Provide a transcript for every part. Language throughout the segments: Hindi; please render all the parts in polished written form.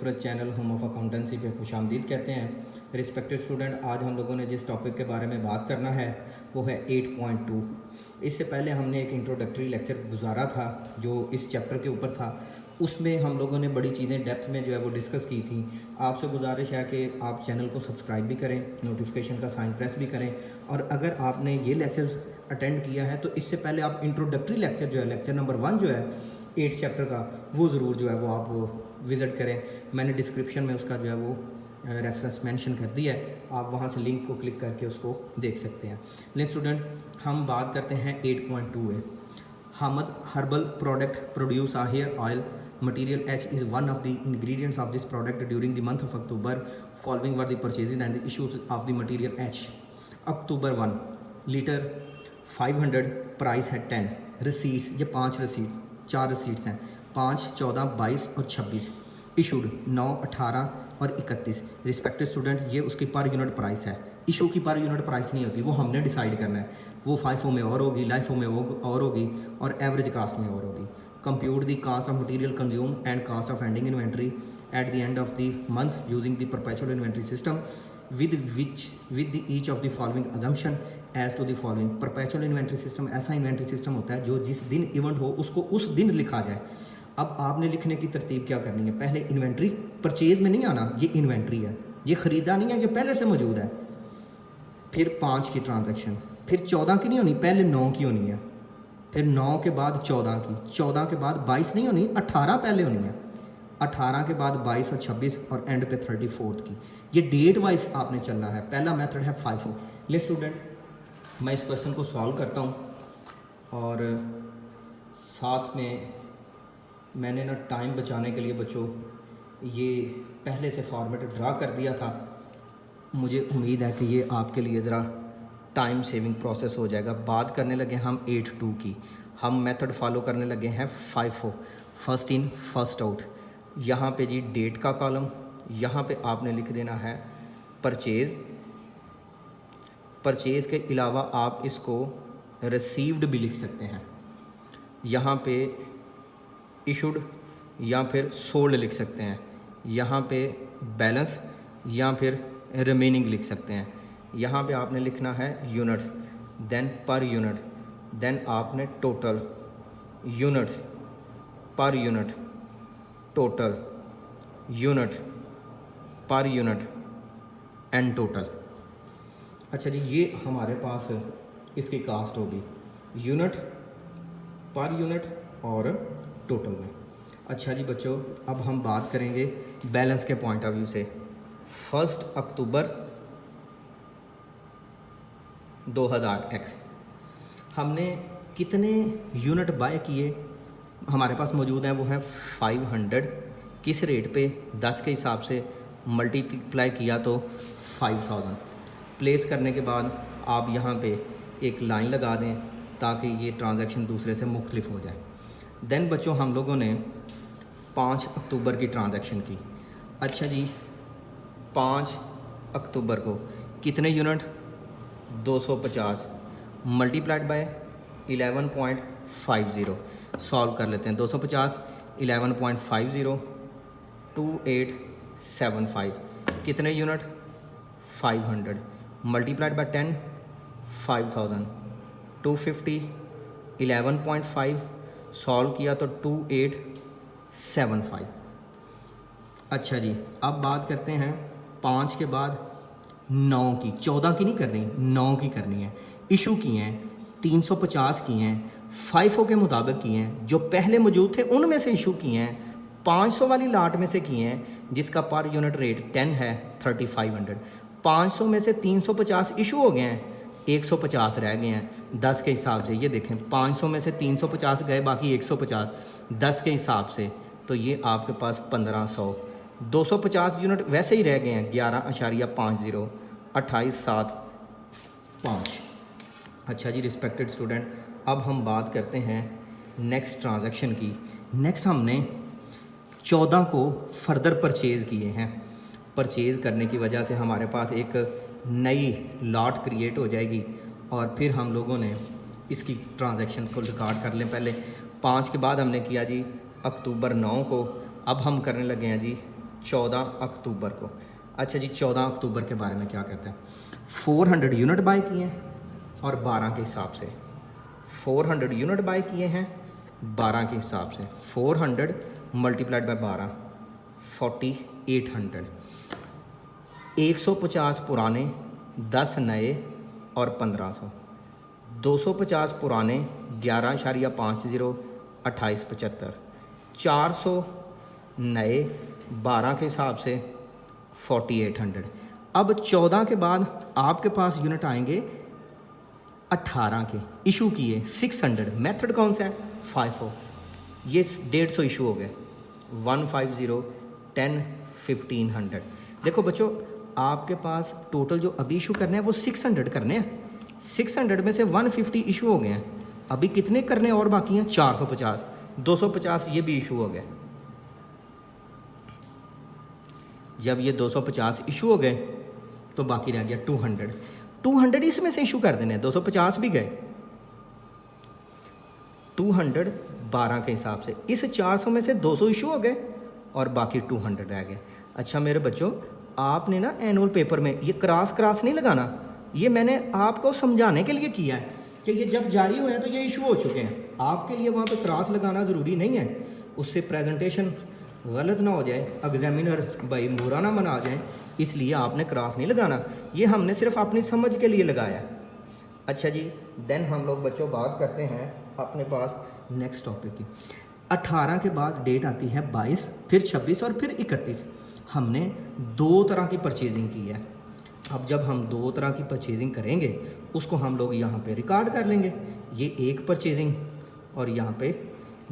Sarfaraz channel home of accountancy पे खुशामदीद कहते हैं। रिस्पेक्टेड स्टूडेंट, आज हम लोगों ने जिस टॉपिक के बारे में बात करना है वो है 8.2। इससे पहले हमने एक इंट्रोडक्टरी लेक्चर गुजारा था जो इस चैप्टर के ऊपर था। उसमें हम लोगों ने बड़ी चीज़ें डेप्थ में जो है वो डिस्कस की थी। आपसे गुजारिश है कि आप चैनल को सब्सक्राइब भी करें, नोटिफिकेशन का साइन प्रेस भी करें, और अगर आपने ये लेक्चर अटेंड किया है तो इससे पहले आप इंट्रोडक्टरी लेक्चर जो है, लेक्चर नंबर 1 जो है 8 चैप्टर का, वो ज़रूर जो है वो आप विज़िट करें। मैंने डिस्क्रिप्शन में उसका जो है वो रेफरेंस मेंशन कर दिया है, आप वहाँ से लिंक को क्लिक करके उसको देख सकते हैं। लेकिन स्टूडेंट, हम बात करते हैं 8.2 है। Hamad herbal product produce a hair oil. Material H is one of the ingredients of this product during the month of October. Following were the purchases and the issues of the material H. October 1 litre 500, price है 10। रिसीट्स, ये 4 रिसीट्स हैं, 5, 14, 22 और 26। इशूड 9, 18 और 31। रिस्पेक्टेड स्टूडेंट, ये उसकी पर यूनिट प्राइस है। इशू की पर यूनिट प्राइस नहीं होती, वो हमने डिसाइड करना है। वो FIFO में और होगी, LIFO में और होगी, और एवरेज कास्ट में और होगी। Compute the cost of material consume and cost of ending inventory at the end of the month using the perpetual inventory system with each of the following assumption as to the following. Perpetual inventory system ऐसा इन्वेंट्री सिस्टम होता है जो जिस दिन इवेंट हो उसको उस दिन लिखा जाए। अब आपने लिखने की तरतीब क्या करनी है? पहले इन्वेंट्री, परचेज में नहीं आना, ये इन्वेंट्री है, ये ख़रीदा नहीं है, ये पहले से मौजूद है। फिर 5 की ट्रांजैक्शन, फिर 14 की नहीं होनी, पहले 9 की होनी है, फिर 9 के बाद 14 की, 14 के बाद 22 नहीं होनी, 18 पहले होनी है, 18 के बाद 22 और 26 और एंड पे 34 की। ये डेट वाइज आपने चलना है। पहला मेथड है FIFO। ले स्टूडेंट, मैं इस क्वेश्चन को सॉल्व करता हूँ और साथ में मैंने ना टाइम बचाने के लिए बच्चों ये पहले से फॉर्मेट ड्रा कर दिया था। मुझे उम्मीद है कि ये आपके लिए ज़रा टाइम सेविंग प्रोसेस हो जाएगा। बात करने लगे हम 8.2 की। हम मेथड फॉलो करने लगे हैं FIFO, first in first out. यहाँ पे जी डेट का कॉलम, यहाँ पे आपने लिख देना है परचेज़। परचेज़ के अलावा आप इसको रिसीव्ड भी लिख सकते हैं। यहाँ पे इशूड या फिर सोल्ड लिख सकते हैं। यहाँ पे बैलेंस या फिर रिमेनिंग लिख सकते हैं। यहाँ पे आपने लिखना है units, then per unit, then आपने total units, per unit, total unit, per unit and total. अच्छा जी, ये हमारे पास इसकी कास्ट होगी यूनिट, पर यूनिट और टोटल में। अच्छा जी बच्चों, अब हम बात करेंगे बैलेंस के पॉइंट ऑफ व्यू से। 1 अक्टूबर 2000 हमने कितने यूनिट बाय किए? हमारे पास मौजूद हैं, वो हैं 500। किस रेट पे? 10 के हिसाब से मल्टीप्लाई किया तो 5000। प्लेस करने के बाद आप यहाँ पे एक लाइन लगा दें ताकि ये ट्रांजैक्शन दूसरे से मुख्तलिफ हो जाए। देन बच्चों, हम लोगों ने 5 अक्टूबर की ट्रांजैक्शन की। अच्छा जी, 5 अक्टूबर को कितने यूनिट? 250 multiplied by 11.50। सॉल्व कर लेते हैं। 250 11.50 2875। कितने यूनिट? 500 multiplied by 10 5000। 250 11.5 सॉल्व किया तो 2875। अच्छा जी, अब बात करते हैं 5 के बाद 9 की। 14 की नहीं करनी, 9 की करनी है। इशू किए हैं 350 किए हैं, FIFO के मुताबिक किए हैं, जो पहले मौजूद थे उनमें से इशू किए हैं, 500 वाली लाट में से किए हैं जिसका पर यूनिट रेट 10 है 3500। 500 में से 350 इशू हो गए हैं, 150 रह गए हैं 10 के हिसाब से। ये देखें, 500 में से 350 गए, बाकी 150 10 के हिसाब से, तो ये आपके पास 1500। 250 यूनिट वैसे ही रह गए हैं 11.50 28,705। अच्छा जी रिस्पेक्टेड स्टूडेंट, अब हम बात करते हैं नेक्स्ट ट्रांजैक्शन की। नेक्स्ट हमने 14 को फर्दर परचेज़ किए हैं। परचेज़ करने की वजह से हमारे पास एक नई लॉट क्रिएट हो जाएगी और फिर हम लोगों ने इसकी ट्रांजैक्शन को रिकॉर्ड कर लें। पहले 5 के बाद हमने किया जी अक्टूबर 9 को, अब हम करने लगे हैं जी 14 अक्टूबर को। अच्छा जी, 14 अक्टूबर के बारे में क्या कहते हैं? 400 यूनिट बाय किए हैं और 12 के हिसाब से 400 यूनिट बाय किए हैं 12 के हिसाब से 400 मल्टीप्लाइड बाय 12 4800। 150 पुराने, 10 नए और 1500। 250 पुराने, 11.50 2875। 400 नए 12 के हिसाब से 4800। अब 14 के बाद आपके पास यूनिट आएंगे 18 के इशू किए 600। मेथड कौन सा है? 50। ये 150 इशू हो गए 150 10 1500। देखो बच्चों, आपके पास टोटल जो अभी इशू करने हैं वो 600 करने हैं। 600 में से 150 इशू हो गए हैं। अभी कितने करने और बाकी हैं? 450। 250 ये भी इशू हो गए। जब ये 250 इशू हो गए तो बाकी रह गया 200। 200 इसमें से इशू कर देने हैं। 250 भी गए, 200 12 के हिसाब से। इस 400 में से 200 इशू हो गए और बाकी 200 रह गए। अच्छा मेरे बच्चों, आपने ना एनुअल पेपर में ये क्रॉस नहीं लगाना। ये मैंने आपको समझाने के लिए किया है कि ये जब जारी हुए हैं तो ये इशू हो चुके हैं। आपके लिए वहाँ पे क्रॉस लगाना ज़रूरी नहीं है, उससे प्रेजेंटेशन गलत ना हो जाए, एग्जामिनर भाई बुरा ना मना जाए, इसलिए आपने क्रॉस नहीं लगाना। ये हमने सिर्फ अपनी समझ के लिए लगाया है। अच्छा जी, देन हम लोग बच्चों बात करते हैं अपने पास नेक्स्ट टॉपिक की। 18 के बाद डेट आती है 22, फिर 26 और फिर 31। हमने 2 तरह की परचेजिंग की है। अब जब हम 2 तरह की परचेजिंग करेंगे उसको हम लोग यहाँ पे रिकॉर्ड कर लेंगे। ये एक परचेजिंग और यहाँ पे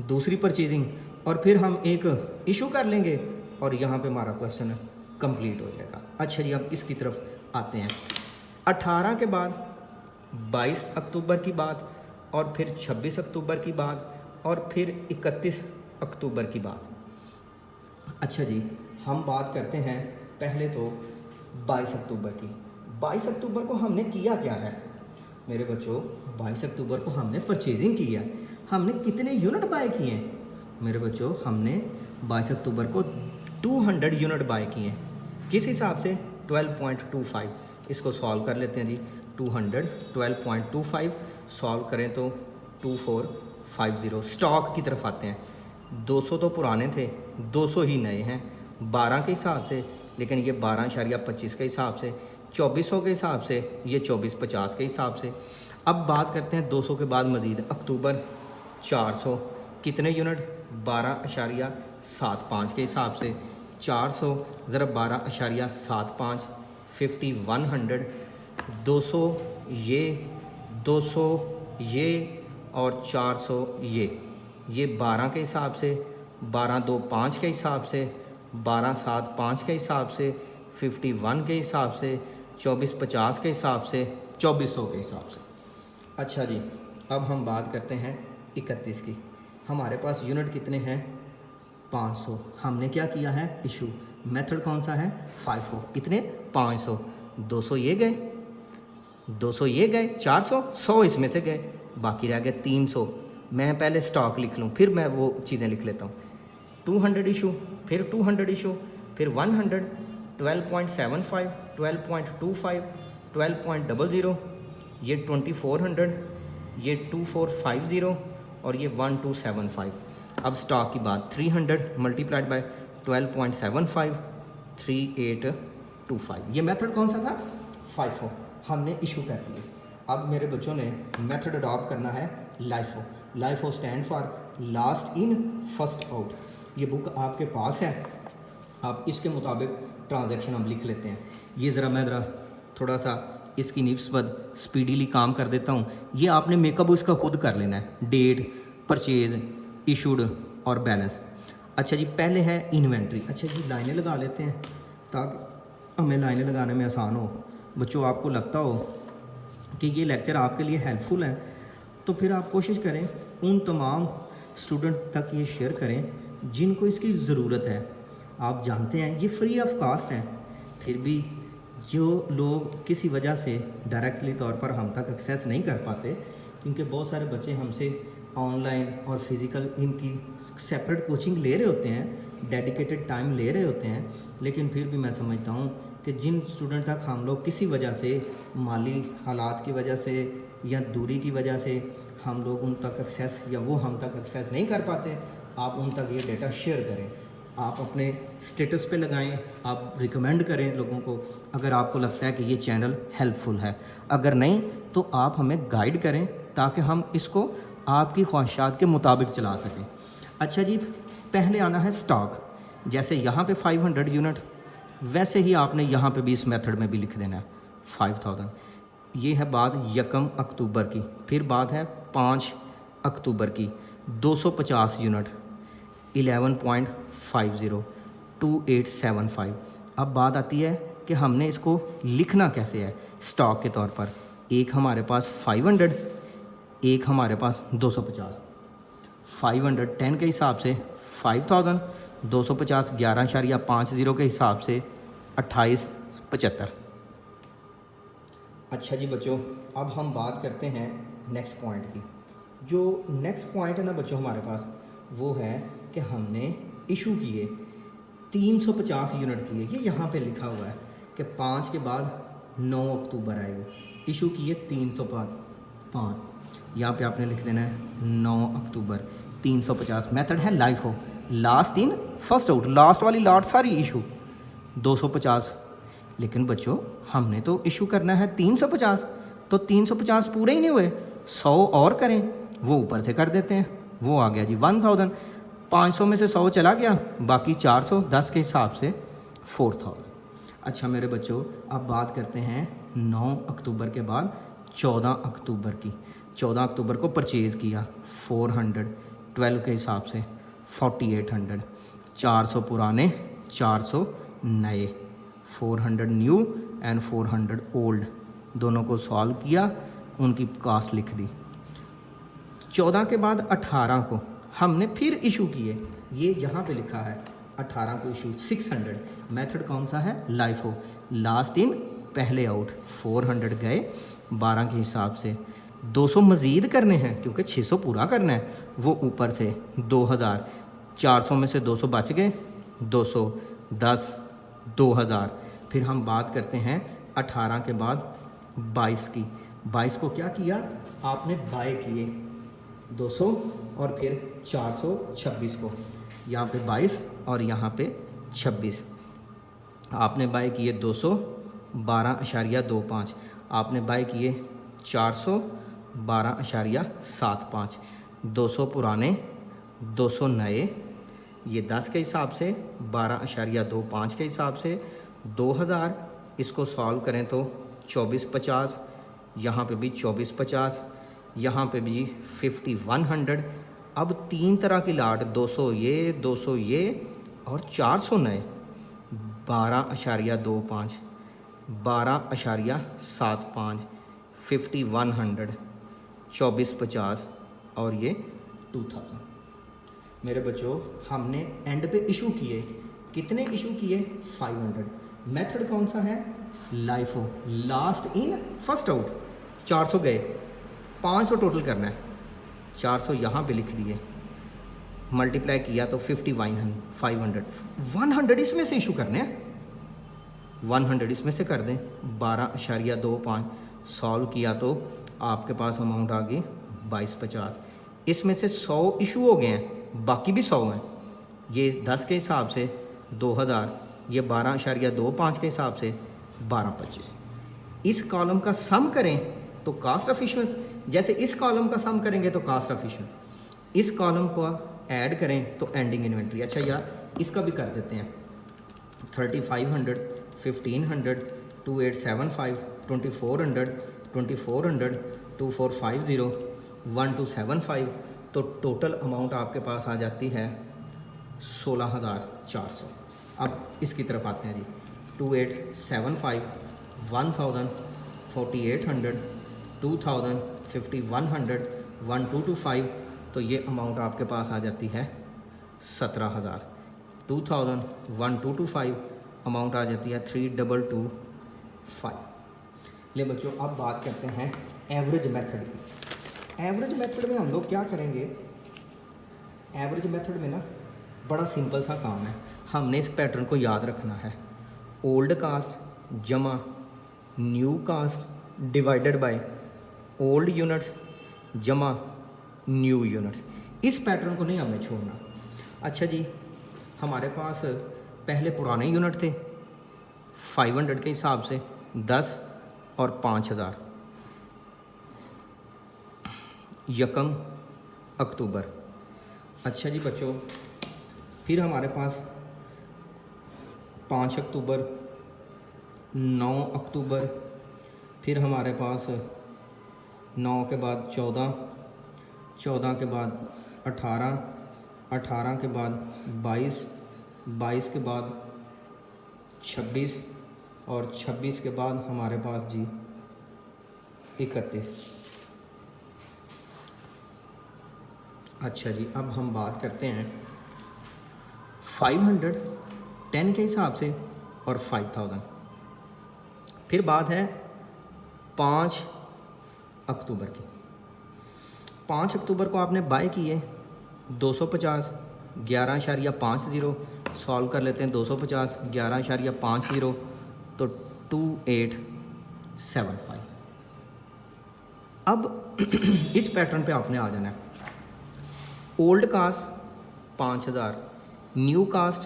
दूसरी परचेजिंग, और फिर हम एक इशू कर लेंगे और यहाँ पे हमारा क्वेश्चन कंप्लीट हो जाएगा। अच्छा जी, अब इसकी तरफ आते हैं। 18 के बाद 22 अक्टूबर की बात, और फिर 26 अक्टूबर की बात, और फिर 31 अक्टूबर की बात। अच्छा जी, हम बात करते हैं पहले तो 22 अक्टूबर की। 22 अक्टूबर को हमने किया क्या है मेरे बच्चों? 22 अक्टूबर को हमने परचेजिंग की है। हमने कितने यूनिट बाय किए हैं मेरे बच्चों? हमने 22 अक्टूबर को 200 यूनिट बाय किए हैं। किस हिसाब से? 12.25। इसको सॉल्व कर लेते हैं जी। 200 12.25 सॉल्व करें तो 2450। स्टॉक की तरफ आते हैं। 200 तो पुराने थे, 200 ही नए हैं 12 के हिसाब से, लेकिन ये 12.25 के हिसाब से, 2400 के हिसाब से, ये 2450 के हिसाब से। अब बात करते हैं 200 के बाद मज़ीद अक्टूबर 400 कितने यूनिट? 12.75 के हिसाब से। 400 ज़रा 12.75 5100। 200 ये, 200 ये और 400 ये 12 के हिसाब से, 12.25 के हिसाब से, 12.75 के हिसाब से, 51 के हिसाब से, 2450 के हिसाब से, 2400 के हिसाब से। अच्छा जी, अब हम बात करते हैं 31 की। हमारे पास यूनिट कितने हैं? 500। हमने क्या किया है? इशू। मेथड कौन सा है? 50। कितने? 500। 200 ये गए, 200 ये गए, 400 100 इसमें से गए, बाकी रह गए 300। मैं पहले स्टॉक लिख लूँ, फिर मैं वो चीज़ें लिख लेता हूँ। 200 इशू, फिर 200 इशू, फिर 100, 12.75, 12.25, 12.00, ये 2400, ये 2450 और ये 1275। अब स्टॉक की बात, 300 मल्टीप्लाइड बाय 12.75 3825। ये मेथड कौन सा था? 50। हमने इशू कर दिए। अब मेरे बच्चों ने मेथड अडॉप्ट करना है LIFO. LIFO stand for last in first out. ये बुक आपके पास है, आप इसके मुताबिक ट्रांजैक्शन हम लिख लेते हैं। ये ज़रा थोड़ा सा इसकी निस्बत स्पीडीली काम कर देता हूँ। ये आपने मेकअप उसका खुद कर लेना है, डेट, परचेज, इशूड और बैलेंस। अच्छा जी, पहले है इन्वेंट्री। अच्छा जी, लाइनें लगा लेते हैं ताकि हमें लाइनें लगाने में आसान हो। बच्चों, आपको लगता हो कि ये लेक्चर आपके लिए हेल्पफुल है तो फिर आप कोशिश करें उन तमाम स्टूडेंट तक ये शेयर करें जिनको इसकी ज़रूरत है। आप जानते हैं ये फ्री ऑफ कास्ट है, फिर भी जो लोग किसी वजह से डायरेक्टली तौर पर हम तक एक्सेस नहीं कर पाते, क्योंकि बहुत सारे बच्चे हमसे ऑनलाइन और फिज़िकल इनकी सेपरेट कोचिंग ले रहे होते हैं, डेडिकेटेड टाइम ले रहे होते हैं, लेकिन फिर भी मैं समझता हूँ कि जिन स्टूडेंट तक हम लोग किसी वजह से, माली हालात की वजह से या दूरी की वजह से हम लोग उन तक एक्सेस या वो हम तक एक्सेस नहीं कर पाते, आप उन तक ये डेटा शेयर करें, आप अपने स्टेटस पे लगाएं, आप रिकमेंड करें लोगों को अगर आपको लगता है कि ये चैनल हेल्पफुल है। अगर नहीं तो आप हमें गाइड करें ताकि हम इसको आपकी ख्वाहिशात के मुताबिक चला सकें। अच्छा जी, पहले आना है स्टॉक। जैसे यहाँ पे 500 यूनिट, वैसे ही आपने यहाँ पे भी इस मेथड में भी लिख देना है 5000। ये है बात 1 अक्टूबर की। फिर बात है 5 अक्टूबर की 250 यूनिट 11.50 2875। अब बात आती है कि हमने इसको लिखना कैसे है स्टॉक के तौर पर। एक हमारे पास 500, एक हमारे पास 250। 510 के हिसाब से 5000, 250 11.50 के हिसाब से 2875। अच्छा जी बच्चों, अब हम बात करते हैं नेक्स्ट पॉइंट की। जो नेक्स्ट पॉइंट है ना बच्चों हमारे पास, वो है कि हमने इशू किए 350 यूनिट किए। ये यहाँ पे लिखा हुआ है कि 5 के बाद 9 अक्टूबर आएगी। इशू किए 305, यहाँ पे आपने लिख देना है 9 अक्टूबर 350। मेथड है लाइफ हो, last in first out, last वाली लाट सारी इशू 250। लेकिन बच्चों हमने तो इशू करना है 350, तो 350 पूरे ही नहीं हुए, 100 और करें, वो ऊपर से कर देते हैं। वो आ गया जी 1000। 500 में से 100 चला गया, बाकी 410 के हिसाब से 4000। अच्छा मेरे बच्चों, अब बात करते हैं 9 अक्टूबर के बाद 14 अक्टूबर की। 14 अक्टूबर को परचेज़ किया 412 के हिसाब से 4800। 400 पुराने, 400 नए, 400 न्यू एंड 400 ओल्ड, दोनों को सॉल्व किया, उनकी कास्ट लिख दी। 14 के बाद 18 को हमने फिर इशू किए, ये यहाँ पे लिखा है 18 को इशू 600। मेथड कौन सा है? लाइफो, लास्ट इन पहले आउट। 400 गए 12 के हिसाब से, 200 मज़ीद करने हैं क्योंकि 600 पूरा करना है, वो ऊपर से 2000। 400 में से 200 बच गए, 210 2000। फिर हम बात करते हैं 18 के बाद 22 की। 22 को क्या किया आपने? बाय किए 200 और फिर 426 को, यहाँ पे 22 और यहाँ पे 26। आपने बाय किए 212.25, आपने बाय किए 412.75। 200 पुराने, 200 नए, ये 10 के हिसाब से, 12.25 के हिसाब से 2000। इसको सॉल्व करें तो 2450, यहाँ पे भी 2450, यहाँ पे भी 5100। अब 3 तरह की लाट, 200 ये, 200 ये और 400 नए, 12.25, 12.75, 5100, 2450 और ये 2000। मेरे बच्चों हमने एंड पे इशू किए, कितने इशू किए? 500। मेथड कौन सा है? LIFO, last in first out. 400 गए, 500 टोटल करना है, 400 यहाँ पे लिख दिए, मल्टीप्लाई किया तो 500। 100 इसमें से इशू करने हैं, 100 इसमें से कर दें, 12.25। सॉल्व किया तो आपके पास अमाउंट आ गई 2250। इसमें से 100 इशू हो गए हैं, बाकी भी 100 हैं। ये 10 के हिसाब से 2000, ये 12.25 के हिसाब से 1225। इस कॉलम का सम करें तो कास्ट ऑफ इशूएंस, जैसे इस कॉलम का सम करेंगे तो कास्ट ऑफ इशूएंस, इस कॉलम को ऐड करें तो एंडिंग इन्वेंट्री। अच्छा यार इसका भी कर देते हैं, 3500, 1500, 2875, 2400, 2400, 2450, 1275। तो टोटल अमाउंट आपके पास आ जाती है 16400। अब इसकी तरफ आते हैं जी, 2875, 1000, 4800, 2000, 5100, 1225। तो ये अमाउंट आपके पास आ जाती है 17000। 2000, 1225 अमाउंट आ जाती है 3225। ले बच्चों अब बात करते हैं एवरेज मेथड की। एवरेज मेथड में हम लोग क्या करेंगे? एवरेज मेथड में ना बड़ा सिंपल सा काम है, हमने इस पैटर्न को याद रखना है। ओल्ड कास्ट जमा new cost divided by old units जमा न्यू यूनिट्स। इस पैटर्न को नहीं हमने छोड़ना। अच्छा जी, हमारे पास पहले पुराने यूनिट थे 500 के हिसाब से 10 और 5000 यकम अक्टूबर। अच्छा जी बच्चों, फिर हमारे पास 5 अक्टूबर, 9 अक्टूबर, फिर हमारे पास 9 के बाद 14, 14 के बाद 18, 18 के बाद 22, 22 के बाद 26 और 26 के बाद हमारे पास जी 31। अच्छा जी, अब हम बात करते हैं 510 के हिसाब से और 5000। फिर बात है 5 अक्टूबर की। 5 अक्टूबर को आपने बाय किए 250, 11.50 सॉल्व कर लेते हैं। 250 11.50 तो 2875। अब इस पैटर्न पे आपने आ जाना है। Old cost 5000, new cost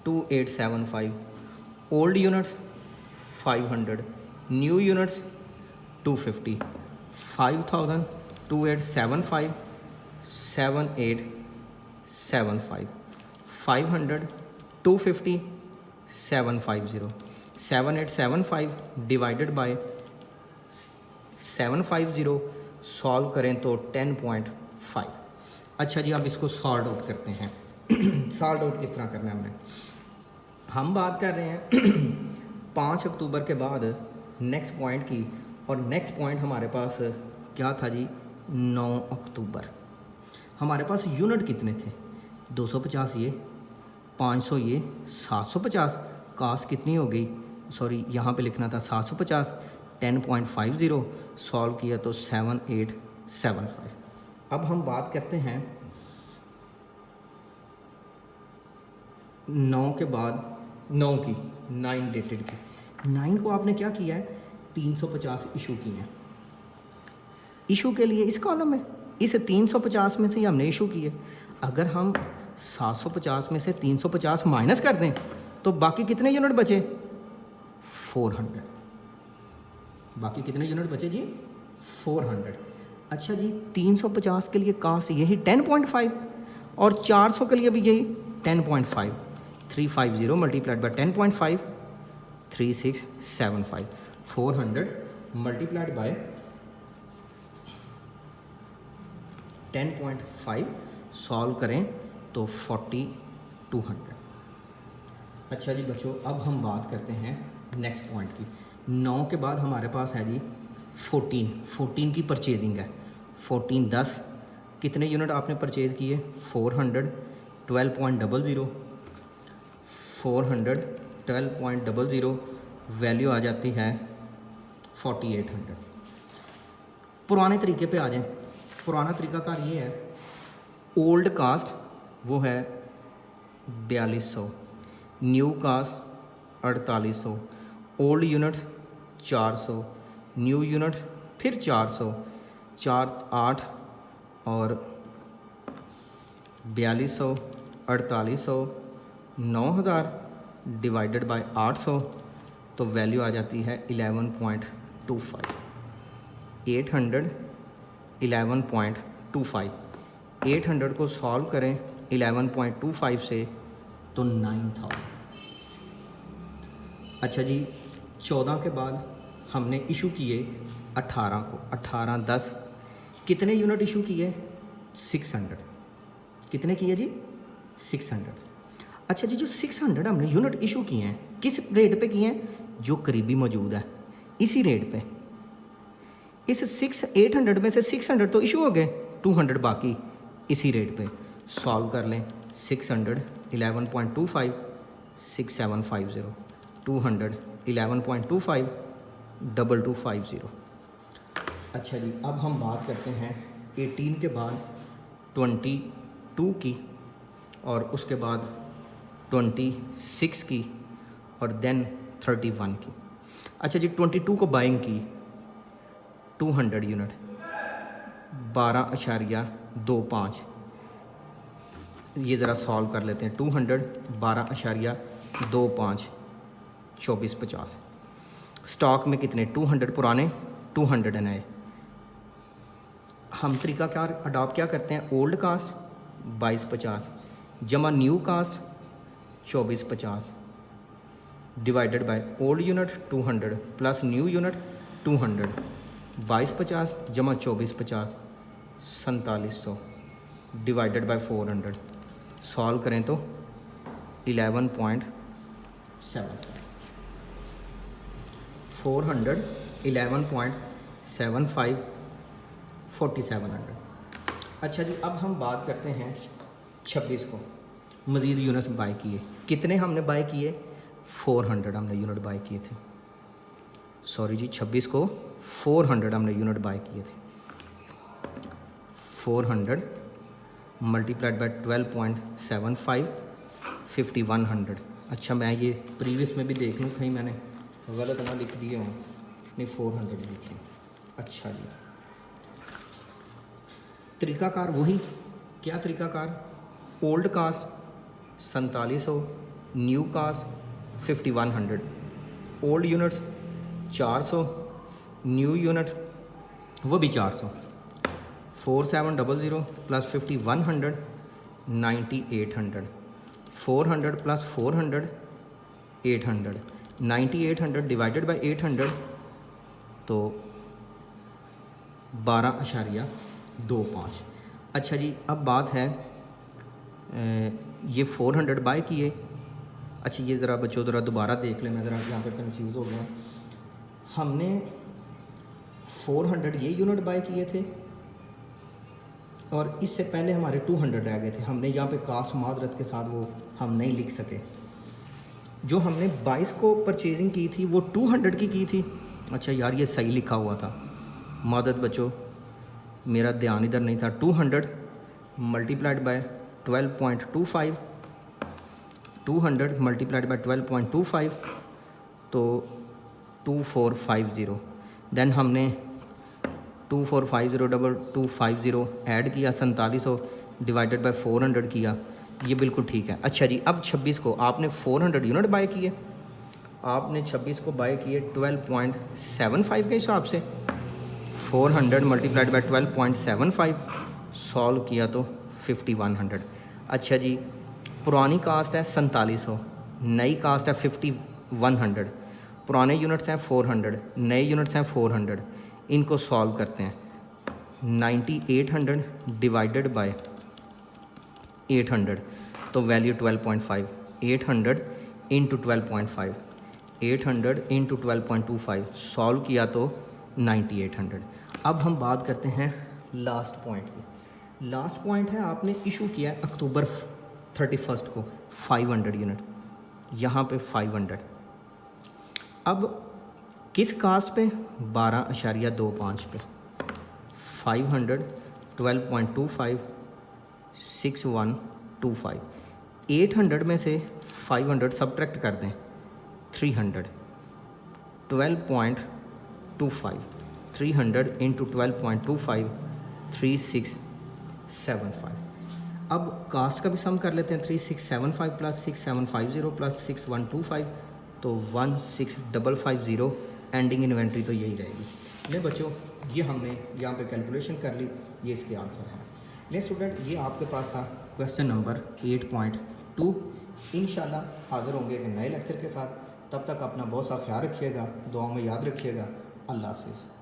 2875, old units 500, new units 250, 5000 2875 7875, 500 250 750, 7875 divided by 750 solve करें तो 10.5। अच्छा जी, अब इसको सॉल्व आउट करते हैं। सॉल्व आउट किस तरह करना है हमने, हम बात कर रहे हैं 5 अक्टूबर के बाद नेक्स्ट पॉइंट की, और नेक्स्ट पॉइंट हमारे पास क्या था जी 9 अक्टूबर। हमारे पास यूनिट कितने थे 250 ये, 500 ये, 750। कास्ट कितनी हो गई, सॉरी यहाँ पे लिखना था 750, 10.50 सॉल्व किया तो 7875। अब हम बात करते हैं 9 के बाद 9 की, 9 डेटेड की। 9 को आपने क्या किया है 350 इशू किए हैं। इशू के लिए इस कॉलम में इस 350 में से ही हमने इशू किए। अगर हम 750 में से 350 माइनस कर दें तो बाकी कितने यूनिट बचे 400। बाकी कितने यूनिट बचे जी 400। अच्छा जी, 350 के लिए कास्ट यही 10.5 और 400 के लिए भी यही 10.5। 350 multiplied by 10.5 3675। 400 multiplied by 10.5 solve करें तो 4200। अच्छा जी बच्चों, अब हम बात करते हैं नेक्स्ट पॉइंट की। 9 के बाद हमारे पास है जी 14 की परचेजिंग है। 14 10 कितने यूनिट आपने परचेज़ किए 400, 12.00 400 12.00 वैल्यू आ जाती है 4800। पुराने तरीके पे आ जाएं। पुराना तरीकाकार ये है, ओल्ड कास्ट वो है 4200, new cost 4800, old unit 400, new unit फिर 400, 4 8 और 4200 4800 9000 डिवाइडेड बाय 800 तो वैल्यू आ जाती है 11.25। 800 11.25। 800 को सॉल्व करें 11.25 से तो 9000। अच्छा जी, 14 के बाद हमने इशू किए 18 को। 18 10 कितने यूनिट इशू किए 600। कितने किए जी 600। अच्छा जी, जो 600 हमने यूनिट इशू किए हैं किस रेट पे किए हैं, जो करीबी मौजूद है इसी रेट पे। इस 800 में से 600 तो इशू हो गए, 200 बाकी इसी रेट पे। सॉल्व कर लें 600 11.25 6750, 200 11.25 2250। अच्छा जी, अब हम बात करते हैं 18 के बाद 22 की। और उसके बाद 26 की और देन 31 की। अच्छा जी, 22 को बाइंग की 200 यूनिट 12.25। ये ज़रा सॉल्व कर लेते हैं। 200 12.25 24.50। स्टॉक में कितने 200 पुराने 200 नए। हम तरीक़ाकार अडॉप्ट क्या करते हैं, ओल्ड कास्ट 22.50 जमा new cost 24.50 divided by old unit 200 plus new unit 200 22.50 जमा 24.50 4700 डिवाइडेड बाय 400। सॉल्व करें तो 11.7 400 11.75 4700। अच्छा जी, अब हम बात करते हैं 26 को मज़ीद यूनिट्स बाई किए। कितने हमने बाई किए, 400 हमने यूनिट बाई किए थे। सॉरी जी, 26 को 400 हमने यूनिट बाई किए थे। 400 मल्टीप्लाइड बाई 12.75 5100। अच्छा, मैं ये प्रीवियस में भी देख लूँ कहीं मैंने गलत ना लिख दिए हों। नहीं, 400 लिखे। अच्छा जी, तरीक़ाकार वही। क्या तरीक़ाकार, old cost 4700, new cost 5100, old units 400, new unit वो भी 400। 4700 प्लस 5100 9800। 400 प्लस 400 800। 9800 डिवाइडेड बाई 800 तो 12.25। अच्छा जी, अब बात है ये 400 बाय किए। अच्छा, ये ज़रा बच्चों ज़रा दोबारा देख लें, मैं ज़रा यहाँ पे कंफ्यूज हो गया। हमने 400 ये यूनिट बाय किए थे और इससे पहले हमारे 200 रह गए थे। हमने यहाँ पे कास्ट मादरत के साथ वो हम नहीं लिख सके। जो हमने 22 को परचेजिंग की थी वो 200 की थी। अच्छा यार, ये सही लिखा हुआ था, मादरत बच्चों, मेरा ध्यान इधर नहीं था। 200 मल्टीप्लाइड बाय 12.25 200 मल्टीप्लाइड बाय 12.25 तो 2450। देन हमने 2450 ऐड किया, 4700 डिवाइडेड बाय 400 किया। ये बिल्कुल ठीक है। अच्छा जी, अब 26 को आपने 400 यूनिट बाय किए। आपने 26 को बाय किए 12.75 के हिसाब से। 400 मल्टीप्लाइड बाय 12.75 सॉल्व किया तो 5100। अच्छा जी, पुरानी कास्ट है 4700, नई कास्ट है 5100। पुराने यूनिट्स हैं 400, नए यूनिट्स हैं 400। इनको सॉल्व करते हैं। 9800 डिवाइडेड बाय 800 तो वैल्यू 12.5। 800 इंटू 12.5 800 इंटू 12.25 सॉल्व किया तो 9800। अब हम बात करते हैं लास्ट पॉइंट की। लास्ट पॉइंट है, आपने इशू किया है अक्टूबर 31 को 500 यूनिट, यहाँ पे 500। अब किस कास्ट पे, 12.25 पे। 500 12.25 6125। 800 में से 500 सब्ट्रैक्ट कर दें 300। 12.25 300 इंटू 12.25 3675। अब कास्ट का भी सम कर लेते हैं। 3675 प्लस 6750 प्लस 6125 तो 16550। एंडिंग इन्वेंट्री तो यही रहेगी। ले बच्चों, ये हमने यहाँ पे कैलकुलेशन कर ली, ये इसके आंसर है। ले स्टूडेंट, ये आपके पास था क्वेश्चन नंबर 8.2। इंशाल्लाह हाज़िर होंगे एक नए लेक्चर के साथ। तब तक अपना बहुत सा ख्याल रखिएगा, दुआओं में याद रखिएगा। अल्लाह हाफिज़।